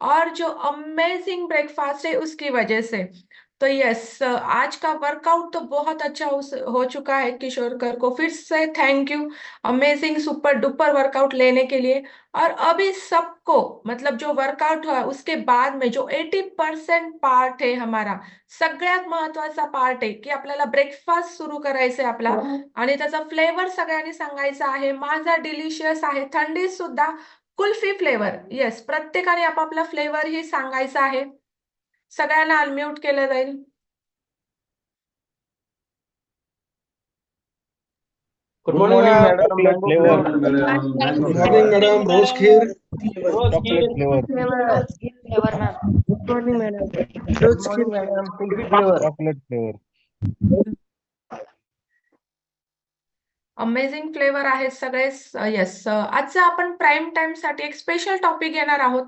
और जो amazing breakfast है उसकी वजह से। तो यस, आज का वर्कआउट तो बहुत अच्छा हो चुका है किशोर कर को। फिर से thank you amazing super duper workout लेने के लिए। और अभी सबको मतलब जो वर्कआउट हुआ उसके बाद में जो 80% पार्ट आहे हमारा, सगळ्यात महत्वाचा पार्ट आहे की आपल्याला ब्रेकफास्ट सुरू करायचा आहे आपला, आणि त्याचा फ्लेवर सगळ्यांनी सांगायचा आहे। माझा डिलिशियस आहे, थंडीत सुद्धा कुल्फी फ्लेवर। येस, प्रत्येकाने आपापला फ्लेवर ही सांगायचा आहे। सगळ्यांना अनम्यूट केलं जाईल। Good Good morning morning, ma'am, madam. Chocolate Mango flavour. flavor. Good morning, madam. Rose kheer. रोज की Chocolate flavor. flavor, ma'am. Good morning, madam. Good Rose kheer. Morning madam, kulfi flavour. Chocolate flavor. Amazing flavour आहेत सगळे। Yes, आजचा आपण prime time साठी एक special topic घेणार आहोत,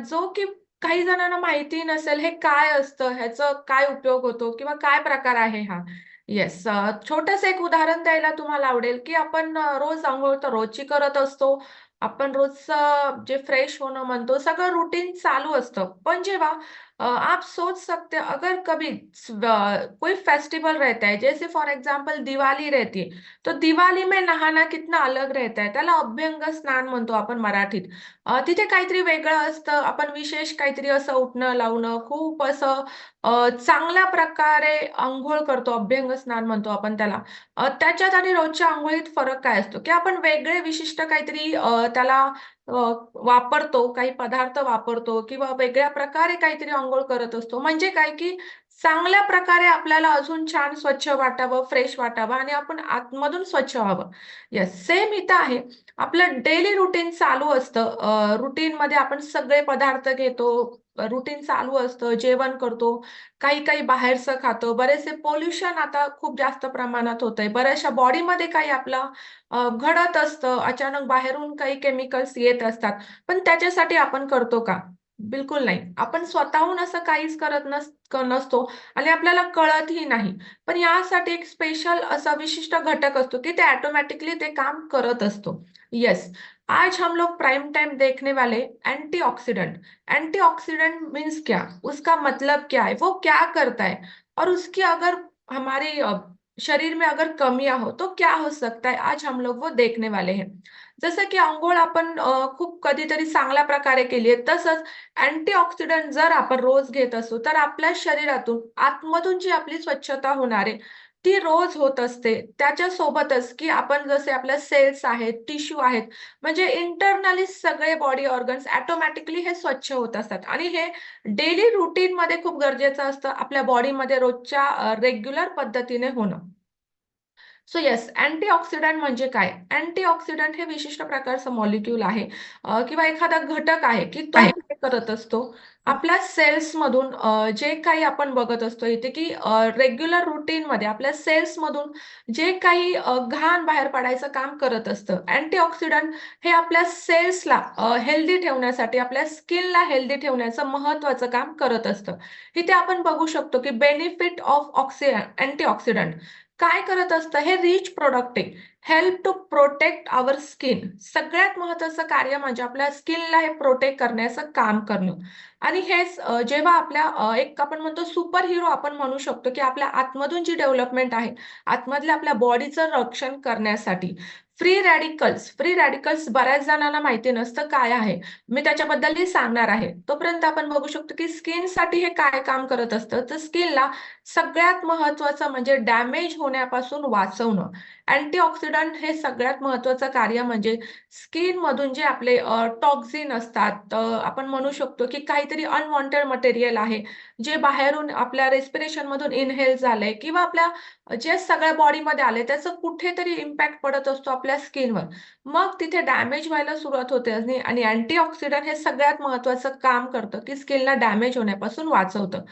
जो की काही जणांना माहिती नसेल हे काय असतं, ह्याचं काय उपयोग होतो किंवा काय प्रकार आहे हा। येस, छोटंसं एक उदाहरण द्यायला तुम्हाला आवडेल की आपण रोज अंघोळ तर रोजची करत असतो। आपण रोजचं जे फ्रेश होणं म्हणतो सगळं रुटीन चालू असतं, पण जेव्हा आप सोच सकते हो, अगर कभी कोई फेस्टिवल रहता है, जैसे फॉर एग्जाम्पल दिवाली रहती है, तो दिवाली में नहाना कितना अलग रहता है, त्याला अभ्यंग स्नान म्हणतो आपण मराठीत। तिथे काहीतरी वेगळं असतं, आपण विशेष काहीतरी असं उठणं लावणं खूप असं चांगल्या प्रकारे अंघोळ करतो, अभ्यंग स्नान म्हणतो आपण त्याला। त्याच्यात आणि रोजच्या अंघोळीत फरक काय असतो की आपण वेगळे विशिष्ट काहीतरी त्याला वापरतो, काही पदार्थ वापरतो किंवा वेगळ्या प्रकारे काहीतरी अंघोळ करत असतो। म्हणजे काय की चांगल्या प्रकारे आपल्याला अजून छान स्वच्छ वाटावं, फ्रेश वाटावं आणि आपण आतमधून स्वच्छ व्हावं। येस, सेम इथं आहे। आपलं डेली रुटीन चालू असतं, रुटीन मध्ये आपण सगळे पदार्थ घेतो, रुटीन चालू असतं, जेवण करतो, काही काही बाहेरचं खातो, बरेचसे पोल्युशन आता खूप जास्त प्रमाणात होतंय, बऱ्याचशा बॉडीमध्ये काही आपलं घडत असतं, अचानक बाहेरून काही केमिकल्स येत असतात, पण त्याच्यासाठी आपण करतो का? बिलकुल नाही। आपण स्वतःहून असं काहीच करत नसतो आणि आपल्याला कळतही नाही, पण यासाठी एक स्पेशल असा विशिष्ट घटक असतो कि ते ऑटोमेटिकली ते काम करत असतो। यस, आज हम लोग प्राइम टाइम देखने वाले एंटीऑक्सीडेंट। एंटीऑक्सीडेंट मीन्स क्या, उसका मतलब क्या है, वो क्या करता है, और उसकी अगर हमारे शरीर में अगर कमियां हो तो क्या हो सकता है, आज हम लोग वो देखने वाले हैं। जसं की अंघोळ आपण खूप कधीतरी चांगल्या प्रकारे केली आहे, तसंच अँटीऑक्सिडंट जर आपण रोज घेत असू तर आपल्या शरीरातून आतमधून जी आपली स्वच्छता होणार आहे ती रोज होत असते। त्याच्यासोबतच की आपण जसे आपल्या सेल्स आहेत, टिश्यू आहेत, म्हणजे इंटरनली सगळे बॉडी ऑर्गन्स ऑटोमॅटिकली हे स्वच्छ होत असतात, आणि हे डेली रुटीन मध्ये खूप गरजेचं असतं आपल्या बॉडीमध्ये रोजच्या रेग्युलर पद्धतीने होणं। सो येस, अँटीऑक्सिडंट म्हणजे काय? अँटीऑक्सिडंट हे विशिष्ट प्रकारचं मॉलिक्यूल आहे, किंवा एखादा घटक आहे की तो काय करत असतो, आपल्या सेल्समधून जे काही आपण बघत असतो इथे की रेग्युलर रुटीनमध्ये आपल्या सेल्समधून जे काही घाण बाहेर पडायचं काम करत असतं, अँटीऑक्सिडंट हे आपल्या सेल्सला हेल्दी ठेवण्यासाठी, आपल्या स्किनला हेल्दी ठेवण्याचं महत्वाचं काम करत असतं। इथे आपण बघू शकतो की बेनिफिट ऑफ अँटीऑक्सिडंट काय करत असतं, हे रिच प्रोडक्ट आहे, help to protect our skin. सगळ्यात महत्त्वाचं कार्य म्हणजे आपल्या स्किनला हे प्रोटेक्ट करण्याचं काम करणं। आणि हेच जेव्हा आपल्या एक आपण म्हणतो सुपर हिरो आपण म्हणू शकतो की आपल्या आतमधून जी डेव्हलपमेंट आहे, आतमधल्या आपल्या बॉडीचं रक्षण करण्यासाठी। फ्री रॅडिकल्स बऱ्याच जणांना माहिती नसतं काय आहे, मी त्याच्याबद्दलही सांगणार आहे। तोपर्यंत आपण बघू शकतो की स्किनसाठी हे काय काम करत असतं, तर स्किनला सगळ्यात महत्त्वाचं म्हणजे डॅमेज होण्यापासून वाचवणं। अँटीऑक्सिडंट हे सगळ्यात महत्त्वाचं कार्य म्हणजे स्किन मधून जे आपले टॉक्सिन असतात, आपण म्हणू शकतो की काहीतरी अनवॉन्टेड मटेरियल आहे जे बाहेरून आपल्या रेस्पिरेशन मधून इनहेल झालंय किंवा आपल्या जे सगळ्या बॉडीमध्ये आले त्याचं कुठेतरी इम्पॅक्ट पडत असतो आपल्या स्किनवर, मग तिथे डॅमेज व्हायला सुरुवात होते। आणि अँटीऑक्सिडंट हे सगळ्यात महत्त्वाचं काम करतं की स्किनला डॅमेज होण्यापासून वाचवतं।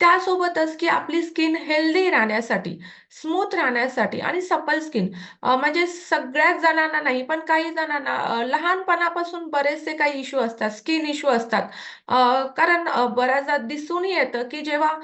त्यासोबतच की आपली स्किन हेल्दी राहण्यासाठी, स्मूथ राहण्यासाठी आणि सपल स्किन, म्हणजे सगळ्याच जणांना नाही पण काही जणांना लहानपणापासून बरेचसे काही इश्यू असतात, स्किन इश्यू असतात। कारण बऱ्याचदा दिसून येतं की जेव्हा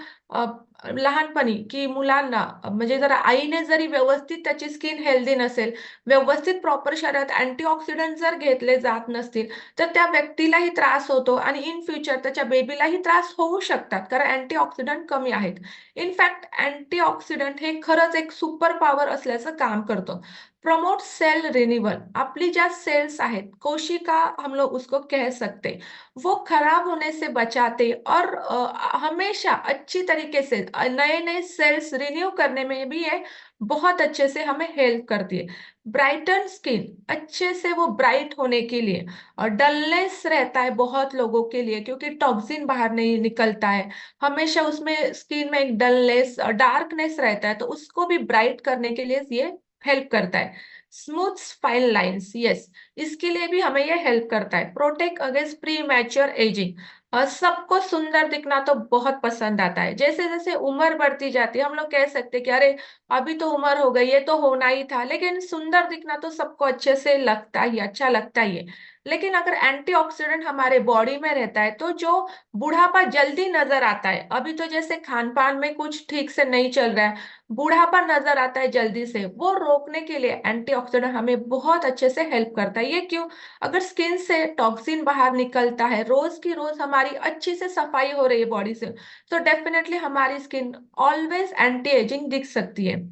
लहानपणी की मुलांना म्हणजे जर आईने जरी व्यवस्थित त्याची स्किन हेल्दी नसेल, व्यवस्थित प्रॉपर शरीरात अँटीऑक्सिडंट जर घेतले जात नसतील, तर त्या व्यक्तीलाही त्रास होतो आणि इन फ्युचर त्याच्या बेबीलाही त्रास होऊ शकतात, कारण अँटीऑक्सिडंट कमी आहेत. इनफॅक्ट अँटीऑक्सिडंट हे खरंच एक सुपर पॉवर असल्याचं काम करतं. प्रमोट सेल रिन्यूअल, अपनी ज्या सेल्स आहेत, कोशिका हम लोग उसको कह सकते, वो खराब होने से बचाते और हमेशा अच्छी तरीके से नए नए सेल्स रिन्यू करने में भी ये बहुत अच्छे से हमें हेल्प करती है. ब्राइटन स्किन, अच्छे से वो ब्राइट होने के लिए, और डलनेस रहता है बहुत लोगों के लिए क्योंकि टॉक्सिन बाहर नहीं निकलता है, हमेशा उसमें स्किन में एक डलनेस डार्कनेस रहता है, तो उसको भी ब्राइट करने के लिए ये हेल्प करता है. स्मूथ फाइन लाइंस, यस, इसके लिए भी हमें ये हेल्प करता है. Protect against pre mature ageing, सबको सुंदर दिखना तो बहुत पसंद आता है. जैसे जैसे उम्र बढ़ती जाती है हम लोग कह सकते हैं कि अरे अभी तो उम्र हो गई, ये तो होना ही था, लेकिन सुंदर दिखना तो सबको अच्छे से लगता ही, अच्छा लगता ही है. लेकिन अगर एंटीऑक्सीडेंट हमारे बॉडी में रहता है तो जो बुढ़ापा जल्दी नजर आता है, अभी तो जैसे खान पान में कुछ ठीक से नहीं चल रहा है, बुढ़ापा नजर आता है जल्दी से, वो रोकने के लिए एंटीऑक्सीडेंट हमें बहुत अच्छे से हेल्प करता है. ये क्यों? अगर स्किन से टॉक्सिन बाहर निकलता है, रोज की रोज हमारी अच्छी से सफाई हो रही है बॉडी से, तो डेफिनेटली हमारी स्किन ऑलवेज एंटी एजिंग दिख सकती है.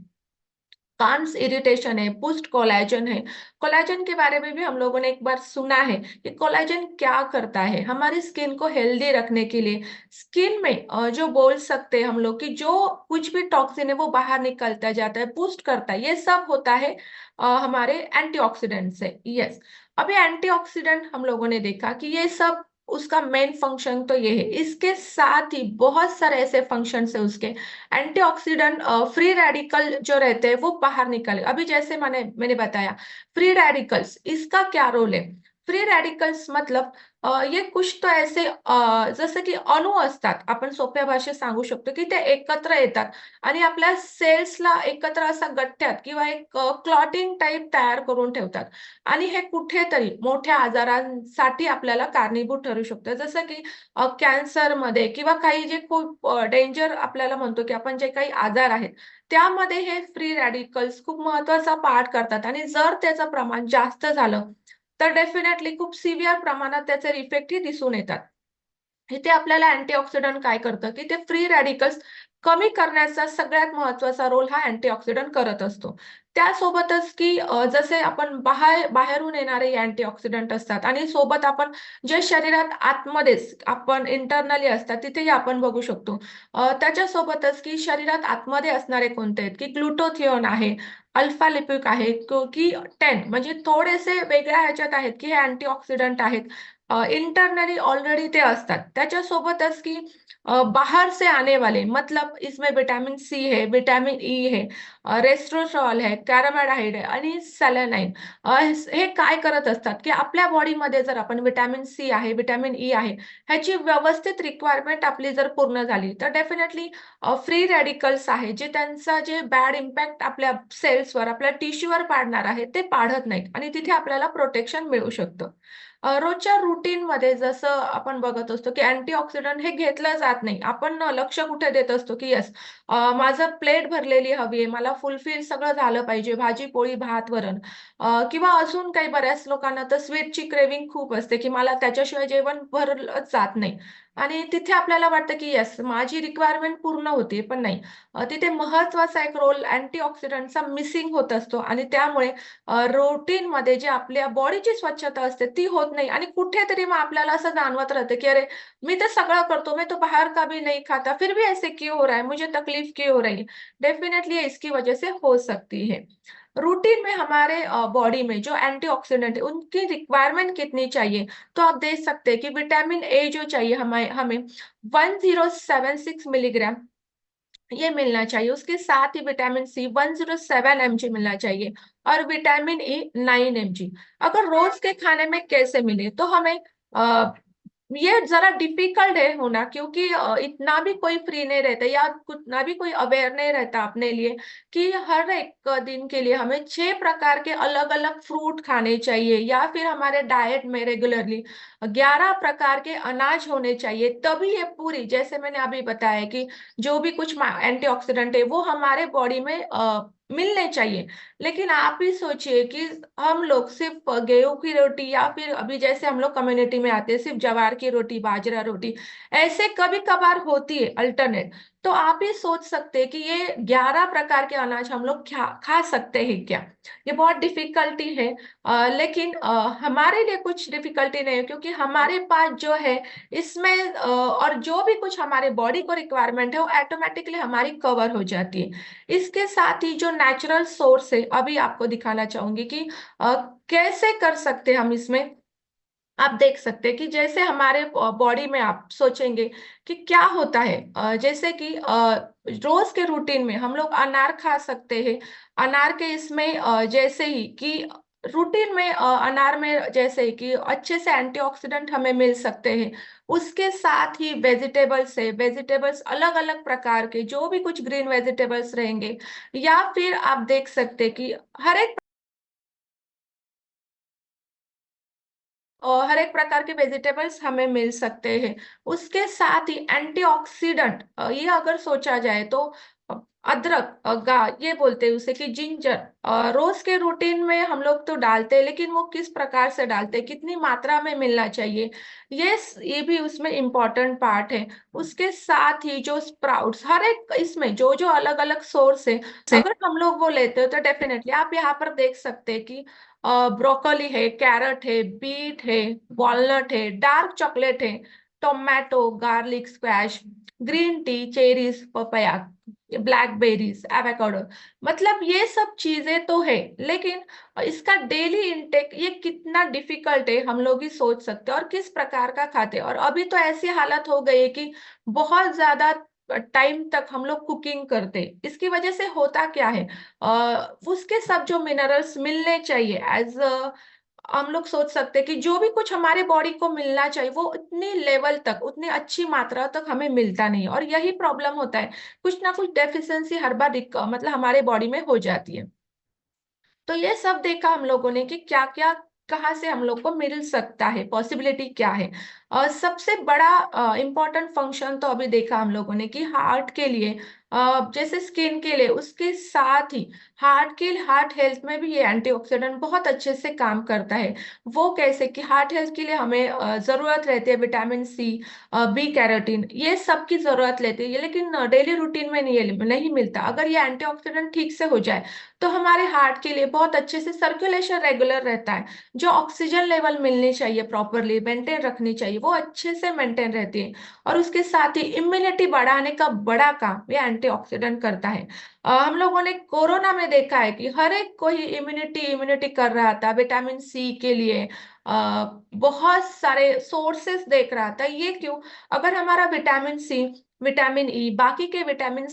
कार्न्स इरिटेशन है, पुस्ट कोलेजन है. कोलेजन के बारे में भी हम लोगों ने एक बार सुना है कि कोलेजन क्या करता है हमारी स्किन को हेल्दी रखने के लिए. स्किन में जो बोल सकते हैं हम लोग कि जो कुछ भी टॉक्सिन है वो बाहर निकलता जाता है, पुस्ट करता है, ये सब होता है हमारे एंटीऑक्सीडेंट से. यस, अभी एंटीऑक्सीडेंट हम लोगों ने देखा कि ये सब उसका मेन फंक्शन तो ये है. इसके साथ ही बहुत सारे ऐसे फंक्शंस है उसके. एंटीऑक्सीडेंट फ्री रेडिकल जो रहते हैं वो बाहर निकले. अभी जैसे मैंने बताया फ्री रेडिकल्स, इसका क्या रोल है? फ्री रेडिकल्स मतलब ये कुछ तो ऐसे जसं की अणू असतात, आपण सोप्या भाषेत सांगू शकतो की ते एकत्र येतात आणि आपल्या सेल्सला एकत्र असा गठ्ठ्यात किंवा एक क्लॉटिंग टाइप तयार करून ठेवतात आणि हे कुठेतरी मोठ्या आजारांसाठी आपल्याला कारणीभूत ठरू शकतं. जसं की कॅन्सरमध्ये किंवा काही जे खूप डेंजर आपल्याला म्हणतो की आपण जे काही आजार आहेत, त्यामध्ये हे फ्री रॅडिकल्स खूप महत्त्वाचा पार्ट करतात आणि जर त्याचं प्रमाण जास्त झालं, तर डेफिनेटली खूप सिव्हिअर प्रमाणात त्याचे इफेक्टही दिसून येतात. इथे आपल्याला अँटीऑक्सिडंट काय करतं, की ते फ्री रॅडिकल्स कमी करण्याचा सगळ्यात महत्त्वाचा रोल हा अँटीऑक्सिडंट करत असतो. त्यासोबतच की जसे आपण बाहेरून येणारे अँटीऑक्सिडंट असतात आणि सोबत आपण जे शरीरात आतमध्येच आपण इंटरनली असतात तिथेही आपण बघू शकतो. त्याच्यासोबतच की शरीरात आतमध्ये असणारे कोणते आहेत, की ग्लुटाथिओन आहे, अल्फा लिपिक आहे, की 10 म्हणजे थोडेसे वेगळ्या ह्याच्यात आहेत, की हे अँटीऑक्सिडंट आहेत. इंटरनली ऑलरेडी ते असतात. त्याच्यासोबतच की बाहर से आने वाले मतलब इसमें विटामिन सी है, विटामिन ई है, रेस्टोसॉल है, कॅरामाडाइड आहे आणि सेलेनाइन. हे काय करत असतात, की आपल्या बॉडीमध्ये जर आपण विटामिन सी आहे, विटामिन ई आहे, ह्याची व्यवस्थित रिक्वायरमेंट आपली जर पूर्ण झाली, तर डेफिनेटली फ्री रॅडिकल्स आहे, जे त्यांचा जे बॅड इम्पॅक्ट आपल्या सेल्सवर, आपल्या टिश्यूवर पाडणार आहे, ते पाडत नाहीत आणि तिथे आपल्याला प्रोटेक्शन मिळू शकतं. रोजच्या रुटीनमध्ये जसं आपण बघत असतो, की अँटीऑक्सिडंट हे घेतलं जात नाही. आपण लक्ष कुठे देत असतो, की येस माझं प्लेट भरलेली हवी आहे, मला फुलफिल सगळं झालं पाहिजे, भाजी, पोळी, भात, वरण. किंवा अजून काही बऱ्याच लोकांना तर स्वीटची क्रेव्हिंग खूप असते, की मला त्याच्याशिवाय जेवण भरलंच जात नाही. आणि तिथे आपल्याला वाटतं, की येस माझी रिक्वायरमेंट पूर्ण होते, पण नाही. तिथे महत्त्वाचा एक रोल अँटीऑक्सिडंटचा मिसिंग होत असतो आणि त्यामुळे रूटीनमध्ये जे आपल्या बॉडीची स्वच्छता असते ती होत नाही आणि कुठेतरी मग आपल्याला असं जाणवत राहतं, की अरे मी तर सगळं करतो, मैं तो बाहर का भी नहीं खाता, फिर भी ऐसे क्यों हो रहा है, मुझे तकलीफ क्यों हो रही है? डेफिनेटली इसकी वजह से हो सकती है. रूटीन में हमारे बॉडी में जो एंटीऑक्सीडेंट है उनकी रिक्वायरमेंट कितनी चाहिए? तो आप देख सकते हैं कि विटामिन ए जो चाहिए हमें हमें 1076 मिलीग्राम ये मिलना चाहिए. उसके साथ ही विटामिन सी 107 mg मिलना चाहिए और विटामिन ई 9 mg. अगर रोज के खाने में कैसे मिले, तो हमें ये जरा डिफिकल्ट है होना, क्योंकि इतना भी कोई फ्री नहीं रहता या उतना भी कोई अवेयर नहीं रहता अपने लिए कि हर एक दिन के लिए हमें 6 प्रकार के अलग अलग फ्रूट खाने चाहिए, या फिर हमारे डाइट में रेगुलरली 11 प्रकार के अनाज होने चाहिए, तभी ये पूरी, जैसे मैंने अभी बताया कि जो भी कुछ एंटीऑक्सीडेंट है वो हमारे बॉडी में मिलने चाहिए। लेकिन आप ही सोचिए कि हम लोग सिर्फ गेहूं की रोटी, या फिर अभी जैसे हम लोग कम्युनिटी में आते हैं सिर्फ ज्वार की रोटी, बाजरा रोटी, ऐसे कभी कभार होती है अल्टरनेट। तो आप ही सोच सकते हैं कि ये 11 प्रकार के अनाज हम लोग खा सकते हैं क्या? ये बहुत डिफिकल्टी है। लेकिन हमारे लिए कुछ डिफिकल्टी नहीं है, क्योंकि हमारे पास जो है इसमें और जो भी कुछ हमारे बॉडी को रिक्वायरमेंट है वो ऑटोमेटिकली हमारी कवर हो जाती है। इसके साथ ही जो नेचुरल सोर्स है, अभी आपको दिखाना चाहूंगी कि कैसे कर सकते हैं हम इसमें। आप देख सकते हैं कि जैसे हमारे बॉडी में आप सोचेंगे कि क्या होता है, जैसे कि रोज के रूटीन में हम लोग अनार खा सकते हैं। अनार के इसमें जैसे ही कि रूटीन में अनार में जैसे ही कि अच्छे से एंटीऑक्सीडेंट हमें मिल सकते हैं। उसके साथ ही वेजिटेबल्स है, वेजिटेबल्स अलग अलग प्रकार के जो भी कुछ ग्रीन वेजिटेबल्स रहेंगे, या फिर आप देख सकते हैं कि हर एक हर एक प्रकार के वेजिटेबल्स हमें मिल सकते हैं। उसके साथ ही एंटीऑक्सीडेंट, ये अगर सोचा जाए तो अ, अदरक, ये बोलते हैं उसे कि जिंजर, रोज के रूटीन में हम लोग तो डालते हैं, लेकिन वो किस प्रकार से डालते हैं, कितनी मात्रा में मिलना चाहिए, ये भी उसमें इम्पोर्टेंट पार्ट है। उसके साथ ही जो स्प्राउट्स, हर एक इसमें जो जो अलग अलग सोर्स है, अगर हम लोग वो लेते हो तो डेफिनेटली आप यहाँ पर देख सकते हैं कि ब्रोकोली है, कैरट है, बीट है, वॉलनट है, डार्क चॉकलेट है, tomato, garlic, squash, green tea, cherries, papaya, blackberries, avocado. मतलब ये सब चीजें तो है, लेकिन इसका डेली इंटेक ये कितना डिफिकल्ट है हम लोग ही सोच सकते हैं, और किस प्रकार का खाते हैं। और अभी तो ऐसी हालत हो गई है कि बहुत ज्यादा टाइम तक हम लोग कुकिंग करते हैं। इसकी वजह से होता क्या है, उसके सब जो मिनरल्स मिलने चाहिए एज हम लोग सोच सकते हैं कि जो भी कुछ हमारे बॉडी को मिलना चाहिए वो उतनी लेवल तक, उतनी अच्छी मात्रा तक हमें मिलता नहीं है, और यही प्रॉब्लम होता है। कुछ ना कुछ डेफिशिएंसी हर बार मतलब हमारे बॉडी में हो जाती है। तो ये सब देखा हम लोगों ने कि क्या क्या कहाँ से हम लोग को मिल सकता है, पॉसिबिलिटी क्या है। और सबसे बड़ा इम्पोर्टेंट फंक्शन तो अभी देखा हम लोगों ने कि हार्ट के लिए, जैसे स्किन के लिए, उसके साथ ही हार्ट हेल्थ में भी ये एंटीऑक्सीडेंट बहुत अच्छे से काम करता है। वो कैसे कि हार्ट हेल्थ के लिए हमें जरूरत रहती है विटामिन सी, बी कैरोटीन, ये सब की जरूरत लेती है, लेकिन डेली रूटीन में नहीं मिलता। अगर ये एंटीऑक्सीडेंट ठीक से हो जाए तो हमारे हार्ट के लिए बहुत अच्छे से सर्कुलेशन रेगुलर रहता है, जो ऑक्सीजन लेवल मिलनी चाहिए प्रॉपरली मेंटेन रखनी चाहिए वो अच्छे से मेंटेन रहती है। और उसके साथ ही इम्यूनिटी बढ़ाने का बड़ा काम ये एंटीऑक्सीडेंट करता है। हम लोगों ने कोरोना में देखा है कि हर एक कोई इम्यूनिटी इम्यूनिटी कर रहा था, विटामिन सी के लिए बहुत सारे सोर्सेस देख रहा था। ये क्यों? अगर हमारा विटामिन सी, विटामिन ई, बाकी के विटामिन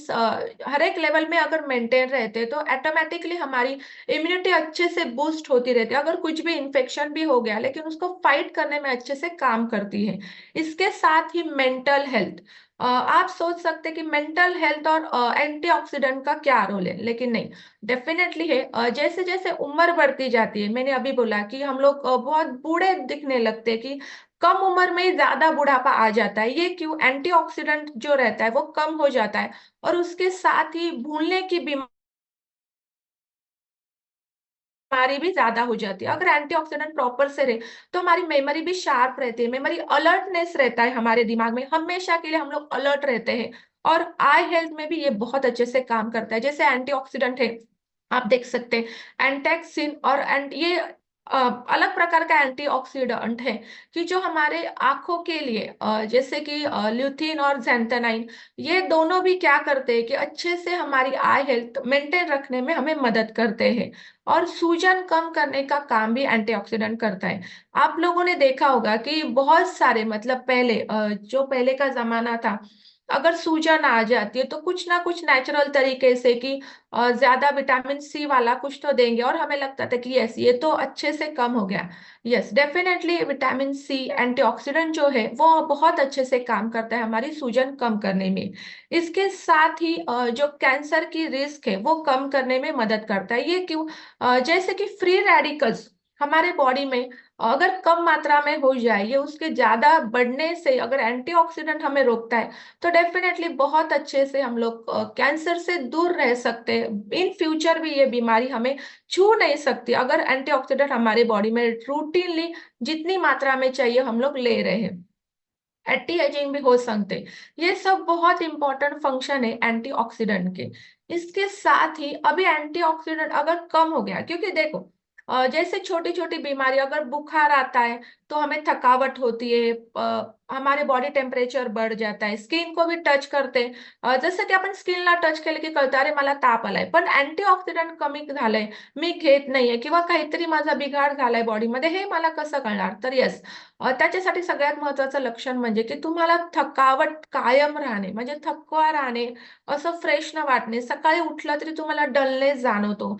हर एक लेवल में अगर मेंटेन रहते तो ऑटोमेटिकली हमारी इम्यूनिटी अच्छे से बूस्ट होती रहती है। अगर कुछ भी इन्फेक्शन भी हो गया लेकिन उसको फाइट करने में अच्छे से काम करती है। इसके साथ ही मेंटल हेल्थ, आप सोच सकते हैं कि मेंटल हेल्थ और एंटीऑक्सीडेंट का क्या रोल है, लेकिन नहीं, डेफिनेटली है। जैसे जैसे उम्र बढ़ती जाती है, मैंने अभी बोला कि हम लोग बहुत बूढ़े दिखने लगते हैं, कि कम उम्र में ही ज्यादा बुढ़ापा आ जाता है। ये क्यों? एंटीऑक्सीडेंट जो रहता है वो कम हो जाता है, और उसके साथ ही भूलने की बीमारी भी ज्यादा हो जाती है। अगर एंटीऑक्सीडेंट प्रॉपर से रहे तो हमारी मेमोरी भी शार्प रहती है, मेमोरी अलर्टनेस रहता है हमारे दिमाग में, हमेशा के लिए हम लोग अलर्ट रहते हैं। और आई हेल्थ में भी ये बहुत अच्छे से काम करता है। जैसे एंटीऑक्सीडेंट है, आप देख सकते हैं एंटेक्सिन और ये अलग प्रकार का एंटीऑक्सीडेंट है कि जो हमारे आंखों के लिए, जैसे कि ल्यूथिन और ज़ैंथेनाइन, ये दोनों भी क्या करते हैं कि अच्छे से हमारी आई हेल्थ मेंटेन रखने में हमें मदद करते हैं। और सूजन कम करने का काम भी एंटीऑक्सीडेंट करता है। आप लोगों ने देखा होगा कि बहुत सारे, मतलब पहले जो पहले का जमाना था, अगर सूजन आ जाती है तो कुछ ना कुछ नेचुरल तरीके से कि ज्यादा विटामिन सी वाला कुछ तो देंगे, और हमें लगता था कि यस ये तो अच्छे से कम हो गया। Yes, definitely vitamin C antioxidant जो है वो बहुत अच्छे से काम करता है हमारी सूजन कम करने में। इसके साथ ही जो कैंसर की रिस्क है वो कम करने में मदद करता है। ये क्यों? जैसे कि फ्री रेडिकल्स हमारे बॉडी में अगर कम मात्रा में हो जाए, ये उसके ज्यादा बढ़ने से अगर एंटीऑक्सीडेंट हमें रोकता है, तो डेफिनेटली बहुत अच्छे से हम लोग कैंसर से दूर रह सकते हैं। इन फ्यूचर भी ये बीमारी हमें छू नहीं सकती अगर एंटीऑक्सीडेंट हमारे बॉडी में रूटीनली जितनी मात्रा में चाहिए हम लोग ले रहे हैं। एंटी एजिंग भी हो सकते, ये सब बहुत इंपॉर्टेंट फंक्शन है एंटीऑक्सीडेंट के। इसके साथ ही अभी एंटीऑक्सीडेंट अगर कम हो गया, क्योंकि देखो जैसे छोटी छोटी बीमारी, अगर बुखार आता है तो हमें थकावट होती है, हमारे बॉडी टेम्परेचर बढ़ जाता है, स्किन को भी टच करते हैं, जसं की आपण स्किनला टच केलं की कळतं अरे मला ताप आलाय, पण अँटीऑक्सिडंट कमी झालंय, मी घेत नाहीये किंवा काहीतरी माझा बिघाड झालाय बॉडीमध्ये, हे मला कसं कळणार? तर येस, त्याच्यासाठी सगळ्यात महत्वाचं लक्षण म्हणजे की तुम्हाला थकावट कायम राहणे, म्हणजे थकवा राहणे, असं फ्रेश न वाटणे, सकाळी उठलं तरी तुम्हाला डलनेस जाणवतो,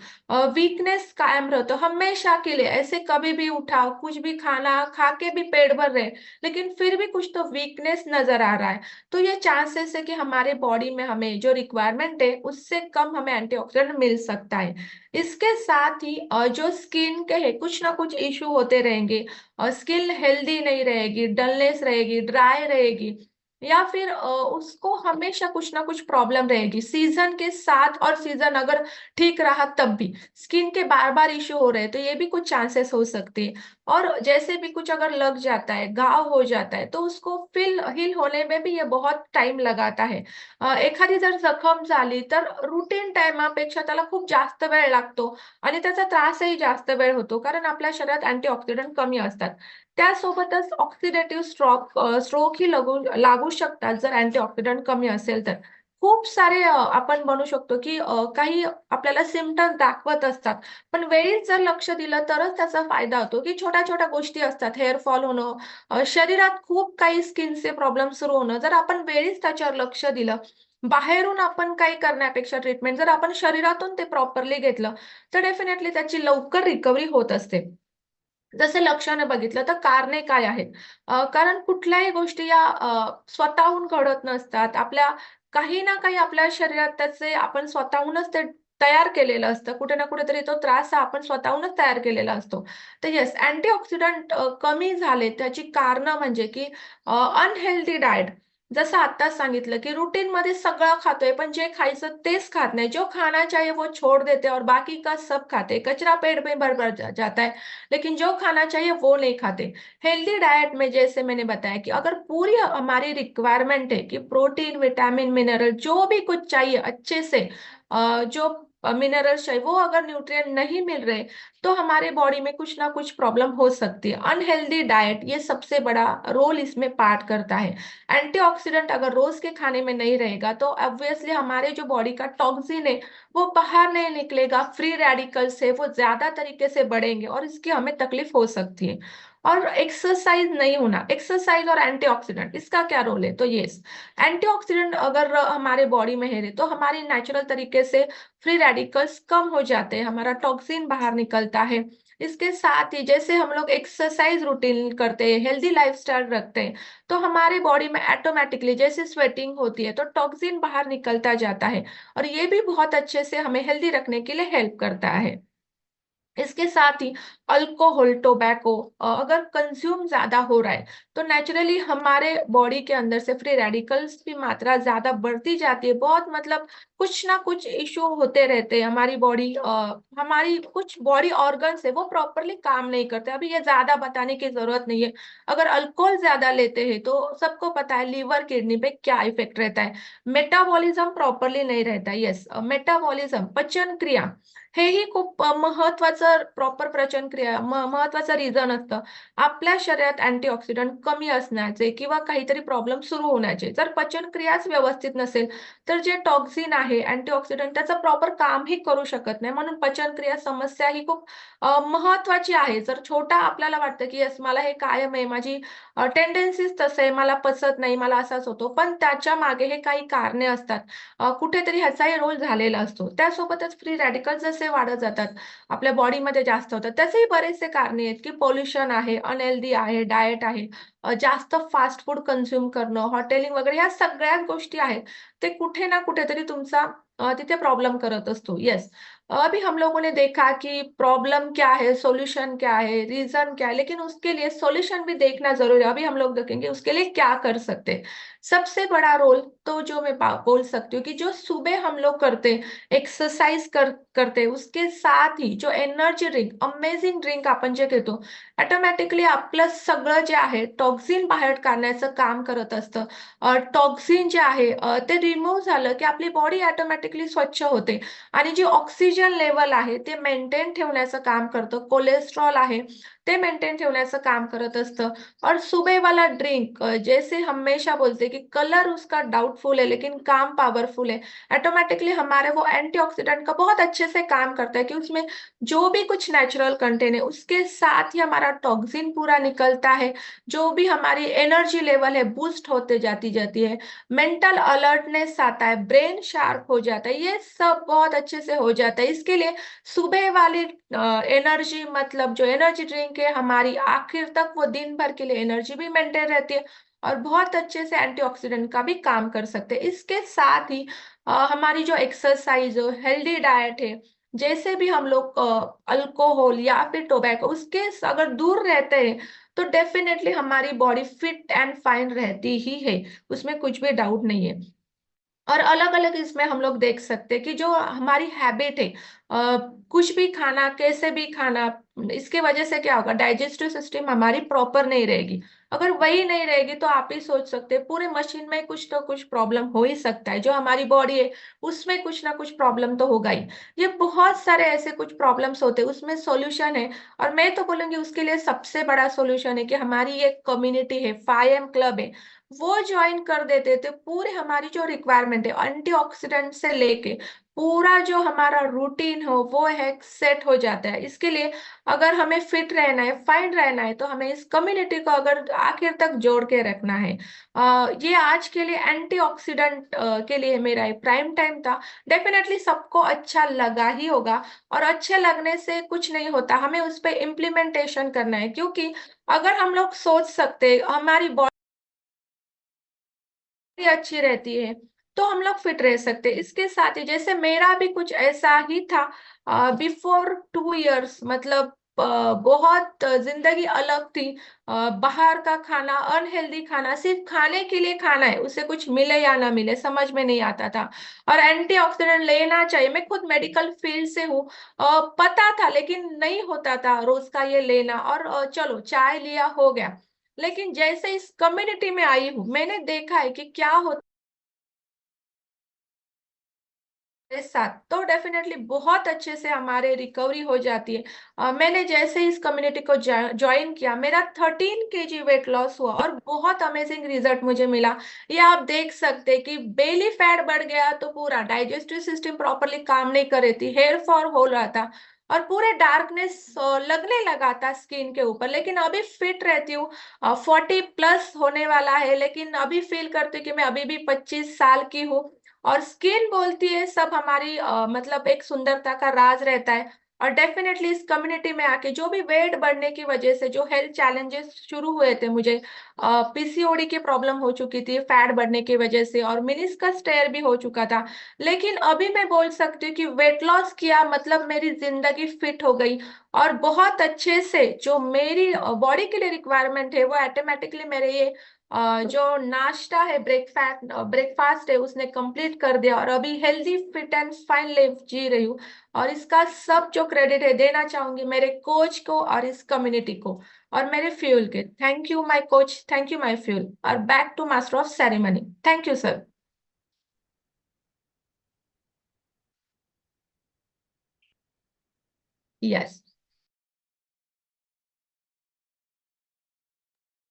वीकनेस कायम रहता, हमेशा के लिए ऐसे कभी भी उठा कुछ भी खाना खा के भी पेट भर रहे लेकिन फिर भी कुछ तो वीकनेस नजर आ रहा है, तो ये चांसेस है कि हमारे बॉडी में हमें जो रिक्वायरमेंट है उससे कम हमें एंटीऑक्सीडेंट मिल सकता है। इसके साथ ही जो स्किन के है कुछ ना कुछ इश्यू होते रहेंगे, स्किन हेल्दी नहीं रहेगी, डलनेस रहेगी, ड्राई रहेगी, या फिर उसको हमेशा कुछ ना कुछ प्रॉब्लम रहेगी सीजन के साथ, और सीजन अगर ठीक रहा तब भी स्किन के बार बार इश्यू हो रहे हैं तो ये भी कुछ चांसेस हो सकते हैं। और जैसे भी कुछ अगर लग जाता है, घाव हो जाता है, तो उसको हील होने में भी ये बहुत टाइम लगाता है। एखादी जर जखम झाली तर रुटीन टाइमापेक्षा त्याला खूप जास्त वेळ लागतो आणि त्याचा त्रासही जास्त वेळ होतो, कारण आपल्या शरीरात अँटीऑक्सिडंट कमी असतात। त्यासोबतच ऑक्सिडेटिव्ह स्ट्रोक ही लागू शकतात जर अँटीऑक्सिडंट कमी असेल तर। खूप सारे आपण म्हणू शकतो की काही आपल्याला सिम्पटम्स दाखवत असतात, पण वेळीच जर लक्ष दिलं तरच त्याचा फायदा होतो, की छोट्या-छोट्या गोष्टी असतात, हेअर फॉल होणं, शरीरात खूप काही स्किनचे प्रॉब्लेम सुरू होणं, जर आपण वेळीच त्याच्यावर लक्ष दिलं, बाहेरून आपण काही करण्यापेक्षा ट्रीटमेंट जर आपण शरीरातून ते प्रॉपरली घेतलं, तर डेफिनेटली त्याची लवकर रिकव्हरी होत असते। जसे लक्षणे बघितलं तर कारणे काय आहेत? कारण कुठल्याही गोष्टी या स्वतःहून घडत नसतात. आपल्या काही ना काही आपल्या शरीरात त्याचे आपण स्वतःहूनच ते तयार केलेलं असतं. कुठे ना कुठेतरी तो त्रास हा आपण स्वतःहूनच तयार केलेला असतो. तर येस, अँटीऑक्सिडंट कमी झाले त्याची कारणं म्हणजे की अनहेल्दी डाएट. जसं आत्ताच सांगितलं की रूटीनमध्ये सगळं खातोय, पण जे खायचं तेच खात नाही. जो खाना चाहिए वो छोड़ देते हैं और बाकी का सब खाते हैं. कचरा पेट में भर भर जाता है, लेकिन जो खाना चाहिए वो नहीं खाते। हेल्दी डाइट में जैसे मैंने बताया कि अगर पूरी हमारी रिक्वायरमेंट है कि प्रोटीन, विटामिन, मिनरल जो भी कुछ चाहिए अच्छे से, जो मिनरल्स चाहिए वो अगर न्यूट्रिएंट नहीं मिल रहे, तो हमारे बॉडी में कुछ ना कुछ प्रॉब्लम हो सकती है। अनहेल्दी डाइट ये सबसे बड़ा रोल इसमें पार्ट करता है। एंटीऑक्सीडेंट अगर रोज के खाने में नहीं रहेगा तो ऑब्वियसली हमारे जो बॉडी का टॉक्सिन है वो बाहर नहीं निकलेगा, फ्री रेडिकल्स है वो ज्यादा तरीके से बढ़ेंगे और इसकी हमें तकलीफ हो सकती है। और एक्सरसाइज नहीं होना, एक्सरसाइज और एंटीऑक्सीडेंट इसका क्या रोल है? तो ये एंटीऑक्सीडेंट अगर हमारे बॉडी में है तो हमारी नेचुरल तरीके से फ्री रेडिकल्स कम हो जाते हैं, हमारा टॉक्सिन बाहर निकलता है। इसके साथ ही जैसे हम लोग एक्सरसाइज रूटीन करते हैं, हेल्दी लाइफस्टाइल रखते हैं, तो हमारे बॉडी में ऑटोमेटिकली जैसे स्वेटिंग होती है तो टॉक्सिन बाहर निकलता जाता है, और ये भी बहुत अच्छे से हमें हेल्दी रखने के लिए हेल्प करता है। इसके साथ ही अल्कोहल, टोबैको अगर कंज्यूम ज्यादा हो रहा है तो नेचुरली हमारे बॉडी के अंदर से फ्री रेडिकल्स की मात्रा ज्यादा बढ़ती जाती है। बहुत मतलब कुछ ना कुछ इश्यू होते रहते हैं, हमारी बॉडी हमारी कुछ बॉडी ऑर्गन्स है वो प्रॉपरली काम नहीं करते। अभी ये ज्यादा बताने की जरूरत नहीं है। अगर अल्कोहल ज्यादा लेते हैं तो सबको पता है लीवर, किडनी पे क्या इफेक्ट रहता है। मेटाबॉलिज्म प्रॉपरली नहीं रहता। यस, मेटाबॉलिज्म पचन क्रिया हेही खूप महत्वाचं प्रॉपर पचन क्रिया महत्वाचं रिझन असतं आपल्या शरीरात अँटीऑक्सिडंट कमी असण्याचे किंवा काहीतरी प्रॉब्लेम सुरू होण्याचे. जर पचन क्रियाच व्यवस्थित नसेल तर जे टॉक्झिन आहे अँटीऑक्सिडंट त्याचं प्रॉपर कामही करू शकत नाही. म्हणून पचन क्रिया समस्या ही खूप महत्वाची आहे. जर छोटा आपल्याला वाटतं की येस मला हे कायम आहे, माझी टेंडन्सीच तसं आहे, मला पचत नाही, मला असाच होतो, पण त्याच्या मागे हे काही कारणे असतात. कुठेतरी ह्याचाही रोल झालेला असतो. त्यासोबतच फ्री रॅडिकल जसे वाढत जातात आपल्या बॉडीमध्ये जास्त होतात त्याचेही बरेचसे कारणे आहेत की पोल्युशन आहे, अनहेल्दी आहे, डाएट आहे, जास्त फास्ट फूड कंझ्युम करणं, हॉटेलिंग वगैरे ह्या सगळ्याच गोष्टी आहेत. ते कुठे ना कुठेतरी तुमचा तिथे प्रॉब्लम करत असतो. येस, अभी हम लोगों ने देखा कि प्रॉब्लम क्या है, सॉल्यूशन क्या है, रीजन क्या है, लेकिन उसके लिए सॉल्यूशन भी देखना जरूरी है। अभी हम लोग देखेंगे उसके लिए क्या कर सकते हैं। सबसे बड़ा रोल तो जो मैं बोल सकती हूँ कि जो सुबह हम लोग करते एक्सरसाइज करते उसके साथ ही जो एनर्जी ड्रिंक अमेझिंग ड्रिंक आपण जे घेतो ऑटोमॅटिकली आपलं सगळं जे आहे टॉक्झिन बाहेर काढण्याचं काम करत असतं. टॉक्झिन जे आहे ते रिमूव्ह झालं की आपली बॉडी ऑटोमॅटिकली स्वच्छ होते आणि जी ऑक्सिजन लेवल आहे ते मेंटेन ठेवण्याचं काम करतं. कोलेस्ट्रॉल आहे ते मेंटेन ठेवण्याचं काम करत असतं. और सुबह वाला ड्रिंक जैसे हमेशा बोलते हैं कि कलर उसका डाउटफुल है लेकिन काम पावरफुल है। ऑटोमेटिकली हमारे वो एंटीऑक्सीडेंट का बहुत अच्छे से काम करता है कि उसमें जो भी कुछ नेचुरल कंटेंट है उसके साथ ही हमारा टॉक्सिन पूरा निकलता है। जो भी हमारी एनर्जी लेवल है बूस्ट होते जाती जाती है। मेंटल अलर्टनेस आता है, ब्रेन शार्प हो जाता है, ये सब बहुत अच्छे से हो जाता है। इसके लिए सुबह वाली एनर्जी मतलब जो एनर्जी ड्रिंक है हमारी आखिर तक वो दिन भर के लिए एनर्जी भी मेंटेन रहती है और बहुत अच्छे से एंटीऑक्सीडेंट का भी काम कर सकते हैं। इसके साथ ही हमारी जो एक्सरसाइज हो, हेल्दी डाइट है, जैसे भी हम लोग अल्कोहल या फिर टोबैको उसके अगर दूर रहते हैं तो डेफिनेटली हमारी बॉडी फिट एंड फाइन रहती ही है, उसमें कुछ भी डाउट नहीं है। और अलग-अलग इसमें हम लोग देख सकते हैं कि जो हमारी हैबिट है कुछ भी खाना, कैसे भी खाना, इसके वजह से क्या होगा डाइजेस्टिव सिस्टम हमारी प्रॉपर नहीं रहेगी। अगर वही नहीं रहेगी तो आप ही सोच सकते हैं पूरे मशीन में कुछ तो कुछ प्रॉब्लम हो ही सकता है। जो हमारी बॉडी है उसमें कुछ ना कुछ प्रॉब्लम तो होगा ही। ये बहुत सारे ऐसे कुछ प्रॉब्लम्स होते हैं, उसमें सॉल्यूशन है और मैं तो बोलूँगी उसके लिए सबसे बड़ा सॉल्यूशन है कि हमारी एक कम्युनिटी है, 5M क्लब है, वो ज्वाइन कर देते थे पूरे हमारी जो रिक्वायरमेंट है एंटीऑक्सीडेंट से लेके पूरा जो हमारा रूटीन हो वो है सेट हो जाता है। इसके लिए अगर हमें फिट रहना है, फाइन रहना है तो हमें इस कम्युनिटी को अगर आखिर तक जोड़ के रखना है। ये आज के लिए एंटीऑक्सीडेंट के लिए मेरा एक प्राइम टाइम था। डेफिनेटली सबको अच्छा लगा ही होगा और अच्छे लगने से कुछ नहीं होता, हमें उस पर इम्प्लीमेंटेशन करना है क्योंकि अगर हम लोग सोच सकते हमारी अच्छी रहती है तो हम लोग फिट रह सकते हैं। इसके साथ ही जैसे मेरा भी कुछ ऐसा ही था बिफोर 2 इयर्स मतलब बहुत जिंदगी अलग थी। बाहर का खाना अनहेल्दी खाना सिर्फ खाने के लिए खाना है, उसे कुछ मिले या ना मिले समझ में नहीं आता था। और एंटीऑक्सीडेंट लेना चाहिए, मैं खुद मेडिकल फील्ड से हूँ। पता था लेकिन नहीं होता था रोज का ये लेना और चलो चाय लिया हो गया। लेकिन जैसे इस कम्युनिटी में आई हूँ मैंने देखा है कि क्या होता है साथ तो डेफिनेटली बहुत अच्छे से हमारे रिकवरी हो जाती है। मैंने जैसे इस कम्युनिटी को ज्वाइन किया मेरा 13 kg वेट लॉस हुआ और बहुत अमेजिंग रिजल्ट मुझे मिला। ये आप देख सकते हैं कि बेली फैट बढ़ गया तो पूरा डाइजेस्टिव सिस्टम प्रॉपरली काम नहीं कर रही थी, हेयर फॉल हो रहा था और पूरे डार्कनेस लगने लगा था स्किन के ऊपर। लेकिन अभी फिट रहती हूँ, 40+ होने वाला है लेकिन अभी फील करती हूँ कि मैं अभी भी 25 साल की हूँ। और स्किन बोलती है सब हमारी मतलब एक सुंदरता का राज रहता है। और डेफिनेटली इस कम्युनिटी में आके जो भी वेट बढ़ने की वजह से जो हेल्थ चैलेंजेस शुरू हुए थे मुझे, पीसीओडी की प्रॉब्लम हो चुकी थी फैट बढ़ने की वजह से और मेनिस्कस टेयर भी हो चुका था। लेकिन अभी मैं बोल सकती हूँ कि वेट लॉस किया मतलब मेरी जिंदगी फिट हो गई और बहुत अच्छे से जो मेरी बॉडी के लिए रिक्वायरमेंट है वो ऑटोमेटिकली मेरे ये जो नाश्ता है ब्रेकफास्ट है उसने कंप्लीट कर दिया और अभी healthy fit and fine life जी रही हूँ। और इसका सब जो क्रेडिट है देना चाहूंगी मेरे कोच को और इस कम्युनिटी को और मेरे फ्यूल के। Thank you my coach, thank you my fuel. और back to master of ceremony. Thank you sir. Yes